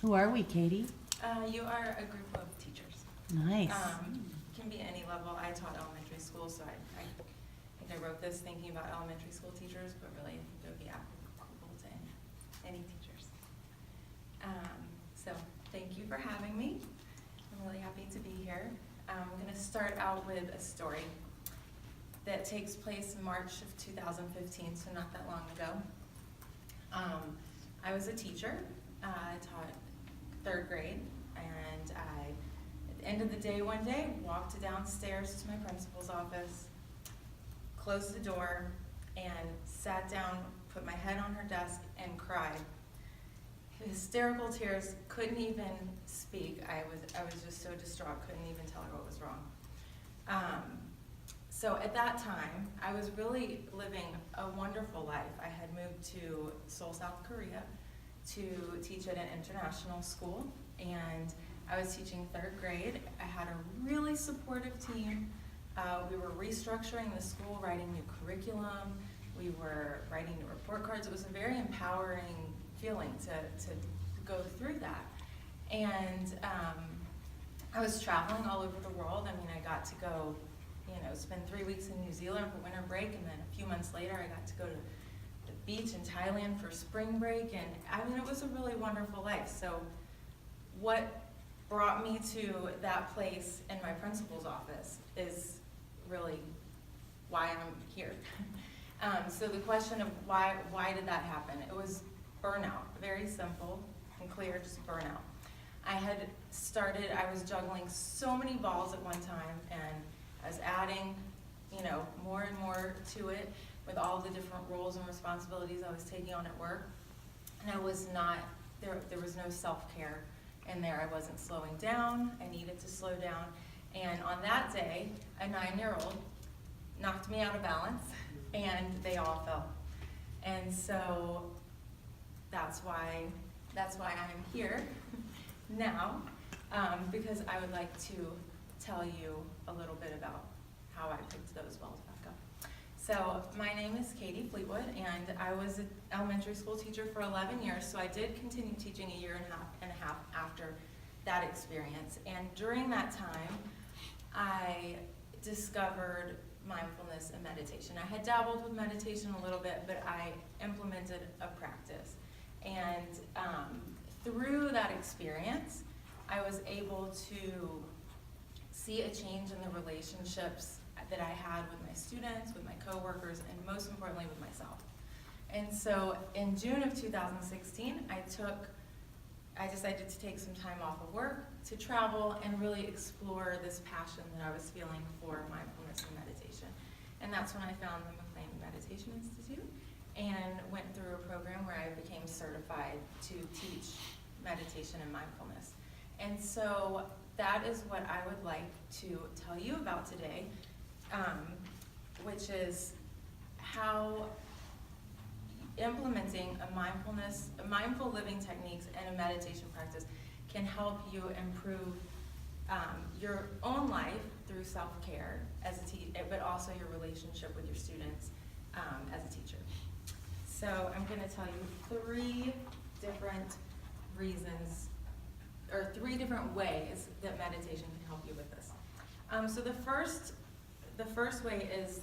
Who are we, Katie? You are a group of teachers. Nice. Can be any level. I taught elementary school, so I think I wrote this thinking about elementary school teachers, but really I think it would be applicable to any teachers. So thank you for having me. I'm really happy to be here. I'm going to start out with a story that takes place in March of 2015, so not that long ago. I was a teacher. I taught third grade, and I, at the end of the day one day, walked downstairs to my principal's office, closed the door, and sat down, put my head on her desk, and cried. Hysterical tears, couldn't even speak. I was just so distraught, couldn't even tell her what was wrong. So at that time, I was really living a wonderful life. I had moved to Seoul, South Korea to teach at an international school, and I was teaching third grade. I had a really supportive team. We were restructuring the school, writing new curriculum. We were writing new report cards. It was a very empowering feeling to go through that. And I was traveling all over the world. I mean, I got to go, spend 3 weeks in New Zealand for winter break, and then a few months later I got to go to the beach in Thailand for spring break, and I mean, it was a really wonderful life. So what brought me to that place in my principal's office is really why I'm here. So the question of why did that happen? It was burnout, very simple and clear, just burnout. I was juggling so many balls at one time, and I was adding, more and more to it with all the different roles and responsibilities I was taking on at work. And I was not, there was no self-care in there. I wasn't slowing down. I needed to slow down. And on that day, a 9-year-old knocked me out of balance, and they all fell. And so that's why I'm here now, because I would like to tell you a little bit about how I picked those balls back up. So my name is Katie Fleetwood, and I was an elementary school teacher for 11 years, so I did continue teaching a year and a half after that experience. And during that time, I discovered mindfulness and meditation. I had dabbled with meditation a little bit, but I implemented a practice. And through that experience, I was able to see a change in the relationships that I had with my students, with my coworkers, and most importantly with myself. And so in June of 2016, I decided to take some time off of work to travel and really explore this passion that I was feeling for mindfulness and meditation. And that's when I found the McLean Meditation Institute and went through a program where I became certified to teach meditation and mindfulness. And so that is what I would like to tell you about today, which is how implementing mindful living techniques and a meditation practice can help you improve your own life through self-care as a teacher, but also your relationship with your students as a teacher. So I'm going to tell you 3 different reasons, or 3 different ways that meditation can help you with this. So the first way is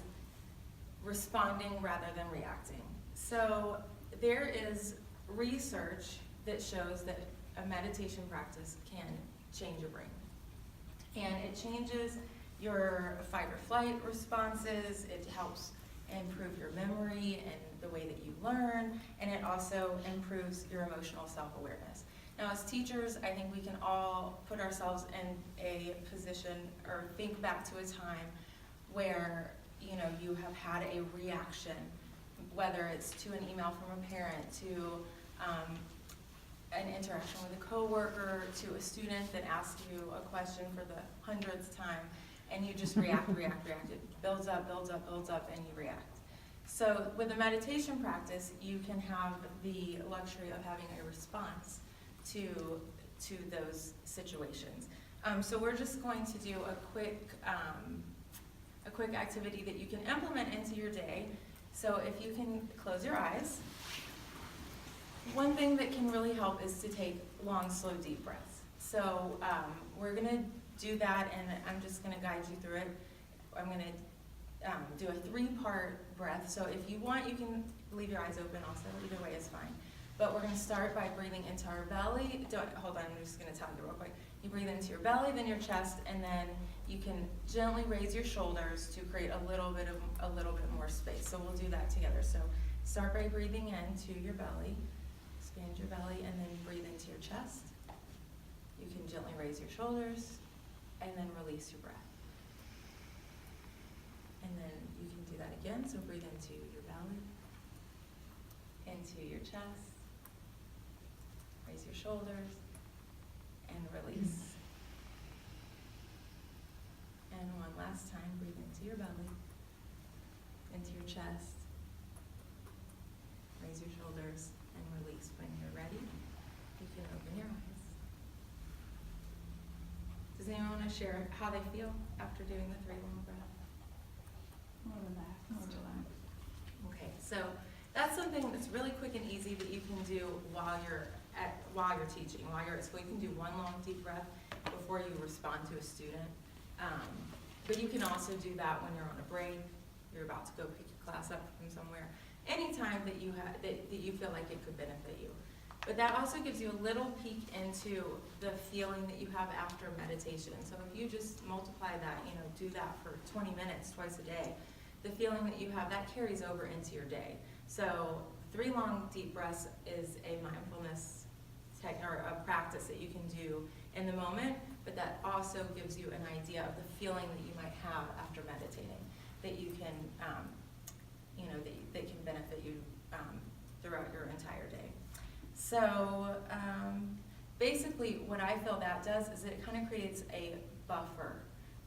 responding rather than reacting. So there is research that shows that a meditation practice can change your brain. And it changes your fight or flight responses, it helps improve your memory and the way that you learn, and it also improves your emotional self-awareness. Now as teachers, I think we can all put ourselves in a position or think back to a time where you have had a reaction, whether it's to an email from a parent, to an interaction with a coworker, to a student that asked you a question for the 100th time, and you just react. It builds up, and you react. So with a meditation practice, you can have the luxury of having a response to those situations. So we're just going to do a quick activity that you can implement into your day. So if you can close your eyes. one thing that can really help is to take long, slow, deep breaths. So we're gonna do that, and I'm just gonna guide you through it. I'm gonna do a 3-part breath. So if you want, you can leave your eyes open also, either way is fine. But we're gonna start by breathing into our belly. Hold on, I'm just gonna tell you real quick. You breathe into your belly, then your chest, and then you can gently raise your shoulders to create a little bit more space. So we'll do that together. So start by breathing into your belly, expand your belly, and then breathe into your chest. You can gently raise your shoulders, and then release your breath. And then you can do that again. So breathe into your belly, into your chest, raise your shoulders, and release. And one last time, breathe into your belly, into your chest, raise your shoulders, and release. When you're ready, you can open your eyes. Does anyone want to share how they feel after doing the 3 long breaths? More relaxed. Okay, so that's something that's really quick and easy that you can do while you're teaching, while you're at school. You can do 1 long deep breath before you respond to a student. But you can also do that when you're on a break, you're about to go pick your class up from somewhere, anytime that you feel like it could benefit you. But that also gives you a little peek into the feeling that you have after meditation. So if you just multiply that, do that for 20 minutes twice a day, the feeling that you have, that carries over into your day. So 3 long deep breaths is a mindfulness or a practice that you can do in the moment, but that also gives you an idea of the feeling that you might have after meditating, that you can, that can benefit you throughout your entire day. So basically what I feel that does is it kind of creates a buffer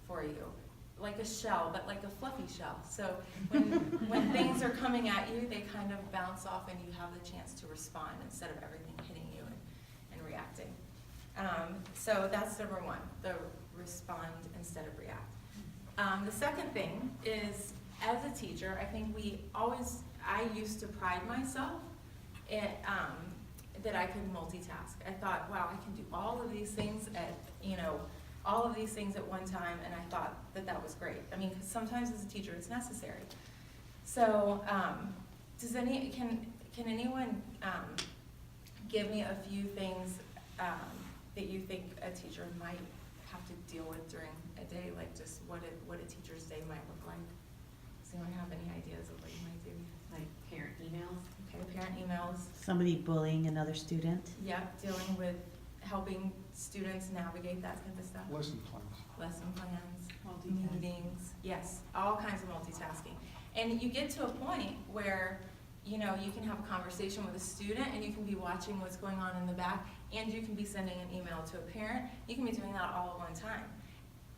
for you, like a shell, but like a fluffy shell. So when things are coming at you, they kind of bounce off and you have the chance to respond instead of everything hitting you and reacting. So that's number 1, the respond instead of react. The second thing is, as a teacher, I think I used to pride myself that I could multitask. I thought, wow, I can do all of these things at one time, and I thought that was great. I mean, 'cause sometimes as a teacher it's necessary. So can anyone give me a few things that you think a teacher might have to deal with during a day, like just what a teacher's day might look like? Does anyone have any ideas of what you might do? Like parent emails? Okay, parent emails. Somebody bullying another student. Yep, dealing with helping students navigate that type of stuff. Lesson plans. Lesson plans, Multitasking. meetings, yes, all kinds of multitasking. And you get to a point where, you can have a conversation with a student and you can be watching what's going on in the back, and you can be sending an email to a parent. You can be doing that all at one time.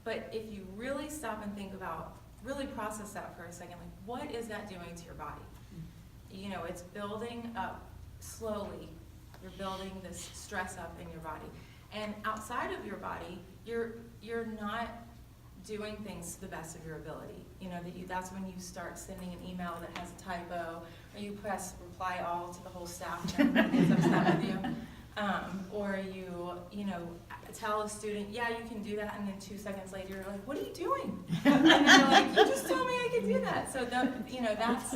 But if you really stop and think about, really process that for a second, like what is that doing to your body? It's building up slowly. You're building this stress up in your body. And outside of your body, you're not doing things to the best of your ability. That's when you start sending an email that has a typo, or you press reply all to the whole staff and everybody gets upset with you. Or you tell a student, yeah, you can do that, and then 2 seconds later you're like, what are you doing? And then you're like, you just told me I could do that. So that's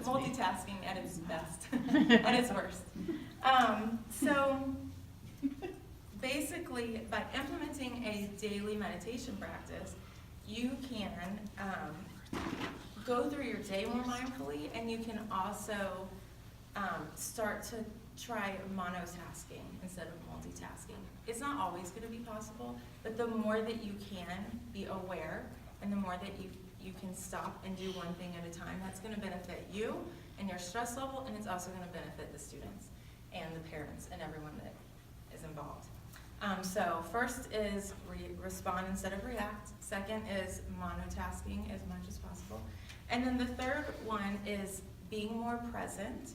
multitasking at its best, at its worst. So basically, by implementing a daily meditation practice, you can go through your day more mindfully, and you can also start to try monotasking instead of multitasking. It's not always going to be possible, but the more that you can be aware, and the more that you can stop and do one thing at a time, that's going to benefit you and your stress level, and it's also going to benefit the students and the parents and everyone that is involved. So first is respond instead of react. Second is monotasking as much as possible. And then the third one is being more present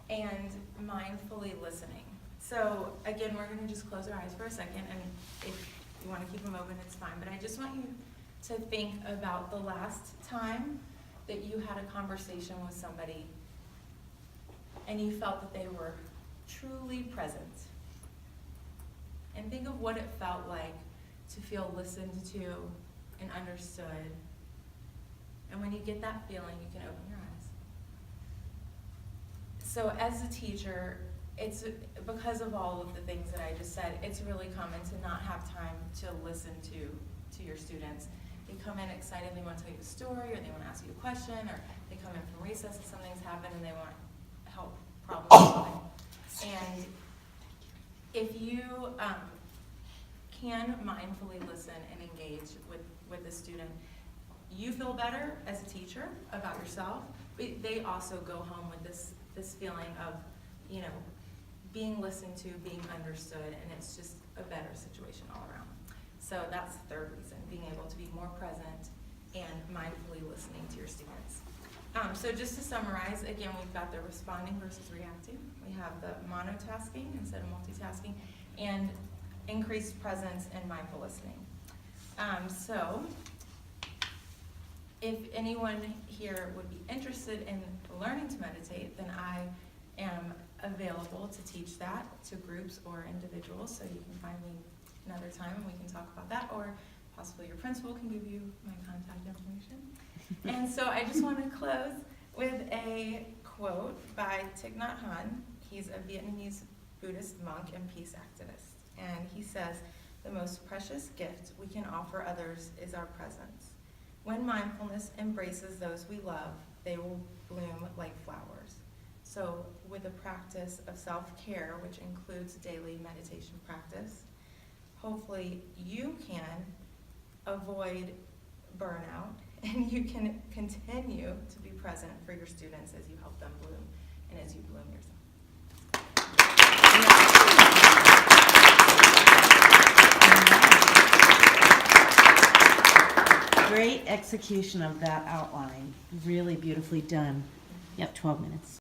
and mindfully listening. So again, we're going to just close our eyes for a second, and if you want to keep them open, it's fine. But I just want you to think about the last time that you had a conversation with somebody and you felt that they were truly present. And think of what it felt like to feel listened to and understood. And when you get that feeling, you can open your eyes. So as a teacher, it's because of all of the things that I just said, it's really common to not have time to listen to your students. They come in excited, they want to tell you a story, or they want to ask you a question, or they come in from recess and something's happened and they want help problem solving. And if you can mindfully listen and engage with the student, you feel better as a teacher about yourself, but they also go home with this feeling of, you know, being listened to, being understood, and it's just a better situation all around. So that's the third reason, being able to be more present and mindfully listening to your students. So just to summarize, again, we've got the responding versus reacting. We have the monotasking instead of multitasking, and increased presence and mindful listening. So if anyone here would be interested in learning to meditate, then I am available to teach that to groups or individuals, so you can find me another time and we can talk about that, or possibly your principal can give you my contact information. And so I just want to close with a quote by Thich Nhat Hanh. He's a Vietnamese Buddhist monk and peace activist. And he says, "The most precious gift we can offer others is our presence. When mindfulness embraces those we love, they will bloom like flowers." So with a practice of self-care, which includes daily meditation practice, hopefully you can avoid burnout and you can continue to be present for your students as you help them bloom and as you bloom yourself. Great execution of that outline. Really beautifully done. Yep, 12 minutes.